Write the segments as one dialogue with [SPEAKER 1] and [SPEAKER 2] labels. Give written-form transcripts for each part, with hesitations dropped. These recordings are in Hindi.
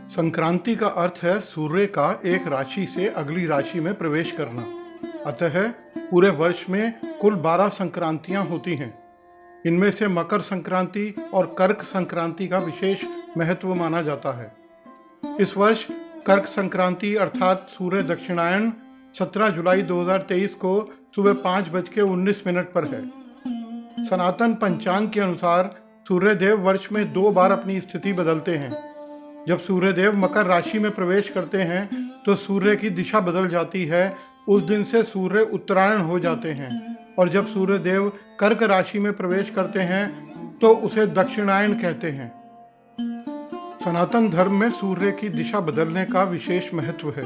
[SPEAKER 1] संक्रांति का अर्थ है सूर्य का एक राशि से अगली राशि में प्रवेश करना। अतः पूरे वर्ष में कुल 12 संक्रांतियां होती हैं। इनमें से मकर संक्रांति और कर्क संक्रांति का विशेष महत्व माना जाता है। इस वर्ष कर्क संक्रांति अर्थात सूर्य दक्षिणायन 17 जुलाई 2023 को सुबह 5:19 पर है। सनातन पंचांग के अनुसार सूर्यदेव वर्ष में 2 बार अपनी स्थिति बदलते हैं। जब सूर्यदेव मकर राशि में प्रवेश करते हैं तो सूर्य की दिशा बदल जाती है। उस दिन से सूर्य उत्तरायण हो जाते हैं और जब सूर्यदेव कर्क राशि में प्रवेश करते हैं तो उसे दक्षिणायन कहते हैं। सनातन धर्म में सूर्य की दिशा बदलने का विशेष महत्व है।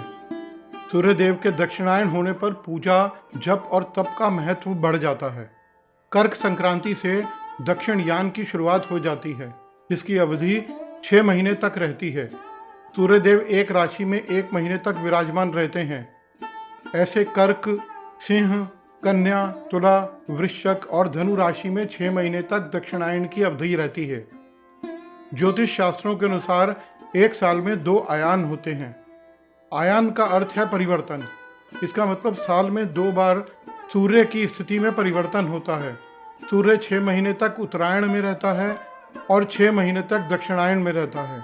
[SPEAKER 1] सूर्यदेव के दक्षिणायन होने पर पूजा, जप और तप का महत्व बढ़ जाता है। कर्क संक्रांति से दक्षिण यान की शुरुआत हो जाती है, जिसकी अवधि 6 महीने तक रहती है। सूर्यदेव एक राशि में 1 महीने तक विराजमान रहते हैं। ऐसे कर्क, सिंह, कन्या, तुला, वृश्चिक और धनु राशि में 6 महीने तक दक्षिणायन की अवधि रहती है। ज्योतिष शास्त्रों के अनुसार एक साल में 2 आयान होते हैं। आयान का अर्थ है परिवर्तन। इसका मतलब साल में 2 बार सूर्य की स्थिति में परिवर्तन होता है। सूर्य 6 महीने तक उत्तरायण में रहता है और 6 महीने तक दक्षिणायन में रहता है।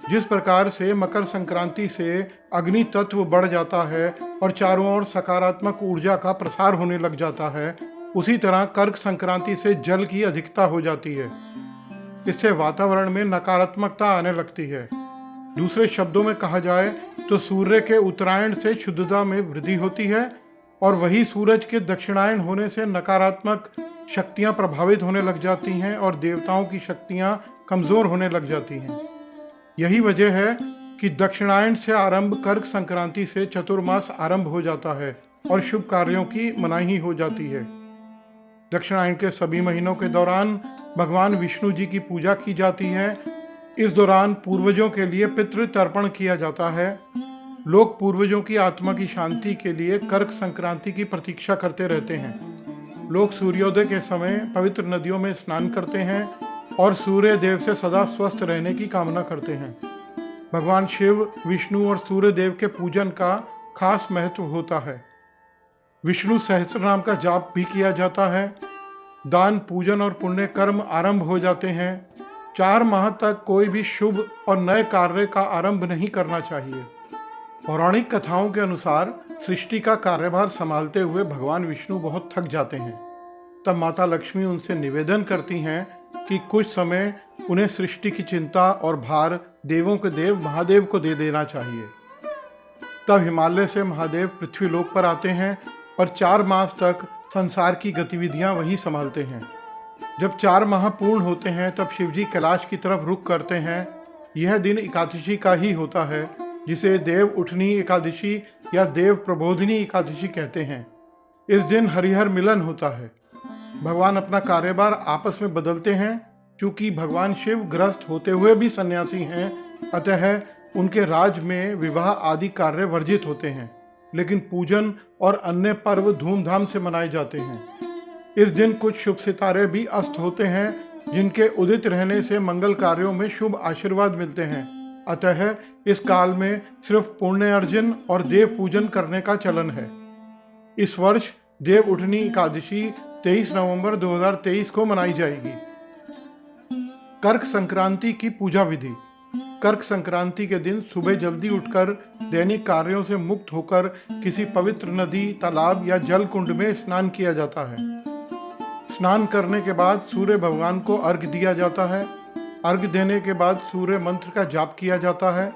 [SPEAKER 1] जिस प्रकार से मकर संक्रांति से अग्नि तत्व बढ़ जाता है और चारों ओर सकारात्मक ऊर्जा का प्रसार होने लग जाता है, उसी तरह कर्क संक्रांति से जल की अधिकता हो जाती है। इससे वातावरण में नकारात्मकता आने लगती है। दूसरे शब्दों में कहा जाए तो सूर्य के उत्तरायण से शुद्धता में वृद्धि होती है और वही सूरज के दक्षिणायन होने से नकारात्मक शक्तियां प्रभावित होने लग जाती हैं और देवताओं की शक्तियां कमजोर होने लग जाती हैं। यही वजह है कि दक्षिणायन से आरंभ कर्क संक्रांति से चतुर्मास आरंभ हो जाता है और शुभ कार्यों की मनाही हो जाती है। दक्षिणायन के सभी महीनों के दौरान भगवान विष्णु जी की पूजा की जाती है। इस दौरान पूर्वजों के लिए पितृ तर्पण किया जाता है। लोग पूर्वजों की आत्मा की शांति के लिए कर्क संक्रांति की प्रतीक्षा करते रहते हैं। लोग सूर्योदय के समय पवित्र नदियों में स्नान करते हैं और सूर्य देव से सदा स्वस्थ रहने की कामना करते हैं। भगवान शिव, विष्णु और सूर्य देव के पूजन का खास महत्व होता है। विष्णु सहस्त्रनाम का जाप भी किया जाता है। दान, पूजन और पुण्य कर्म आरंभ हो जाते हैं। 4 माह तक कोई भी शुभ और नए कार्य का आरंभ नहीं करना चाहिए। पौराणिक कथाओं के अनुसार सृष्टि का कार्यभार संभालते हुए भगवान विष्णु बहुत थक जाते हैं। तब माता लक्ष्मी उनसे निवेदन करती हैं कि कुछ समय उन्हें सृष्टि की चिंता और भार देवों के देव महादेव को दे देना चाहिए। तब हिमालय से महादेव पृथ्वीलोक पर आते हैं और 4 मास तक संसार की गतिविधियां वही संभालते हैं। जब 4 माह पूर्ण होते हैं तब शिवजी कैलाश की तरफ रुख करते हैं। यह दिन एकादशी का ही होता है, जिसे देव उठनी एकादशी या देव प्रबोधिनी एकादशी कहते हैं। इस दिन हरिहर मिलन होता है। भगवान अपना कार्यभार आपस में बदलते हैं। चूंकि भगवान शिव ग्रस्त होते हुए भी सन्यासी हैं, अतः उनके राज में विवाह आदि कार्य वर्जित होते हैं, लेकिन पूजन और अन्य पर्व धूमधाम से मनाए जाते हैं। इस दिन कुछ शुभ सितारे भी अस्त होते हैं, जिनके उदित रहने से मंगल कार्यों में शुभ आशीर्वाद मिलते हैं। अतः इस काल में सिर्फ पुण्य अर्जन और देव पूजन करने का चलन है। इस वर्ष देव उठनी एकादशी 23 नवंबर 2023 को मनाई जाएगी। कर्क संक्रांति की पूजा विधि। कर्क संक्रांति के दिन सुबह जल्दी उठकर दैनिक कार्यों से मुक्त होकर किसी पवित्र नदी, तालाब या जल कुंड में स्नान किया जाता है। स्नान करने के बाद सूर्य भगवान को अर्घ्य दिया जाता है। अर्घ्य देने के बाद सूर्य मंत्र का जाप किया जाता है।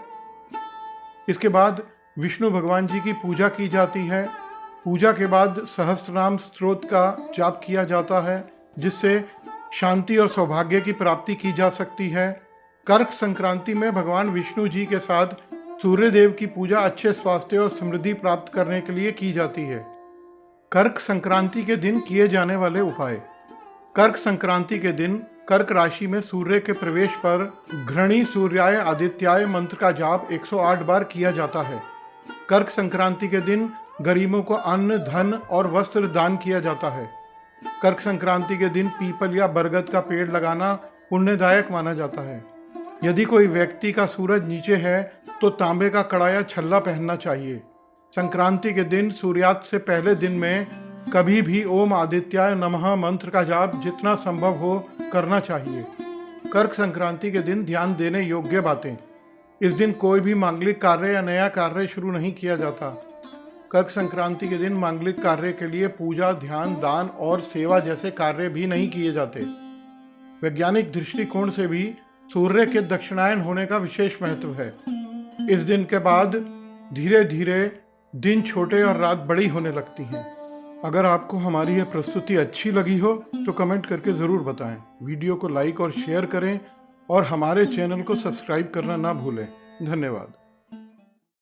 [SPEAKER 1] इसके बाद विष्णु भगवान जी की पूजा की जाती है। पूजा के बाद सहस्त्रनाम स्तोत्र का जाप किया जाता है, जिससे शांति और सौभाग्य की प्राप्ति की जा सकती है। कर्क संक्रांति में भगवान विष्णु जी के साथ सूर्य देव की पूजा अच्छे स्वास्थ्य और समृद्धि प्राप्त करने के लिए की जाती है। कर्क संक्रांति के दिन किए जाने वाले उपाय। कर्क संक्रांति के दिन कर्क राशि में सूर्य के प्रवेश पर घृणी सूर्याय आदित्याय मंत्र का जाप 108 बार किया जाता है। कर्क संक्रांति के दिन गरीबों को अन्न, धन और वस्त्र दान किया जाता है। कर्क संक्रांति के दिन पीपल या बरगद का पेड़ लगाना पुण्यदायक माना जाता है। यदि कोई व्यक्ति का सूरज नीचे है तो तांबे का कड़ा या छल्ला पहनना चाहिए। संक्रांति के दिन सूर्यास्त से पहले दिन में कभी भी ओम आदित्याय नमः मंत्र का जाप जितना संभव हो करना चाहिए। कर्क संक्रांति के दिन ध्यान देने योग्य बातें। इस दिन कोई भी मांगलिक कार्य या नया कार्य शुरू नहीं किया जाता। कर्क संक्रांति के दिन मांगलिक कार्य के लिए पूजा, ध्यान, दान और सेवा जैसे कार्य भी नहीं किए जाते। वैज्ञानिक दृष्टिकोण से भी सूर्य के दक्षिणायन होने का विशेष महत्व है। इस दिन के बाद धीरे धीरे दिन छोटे और रात बड़ी होने लगती हैं। अगर आपको हमारी यह प्रस्तुति अच्छी लगी हो तो कमेंट करके ज़रूर बताएं। वीडियो को लाइक और शेयर करें और हमारे चैनल को सब्सक्राइब करना ना भूलें। धन्यवाद।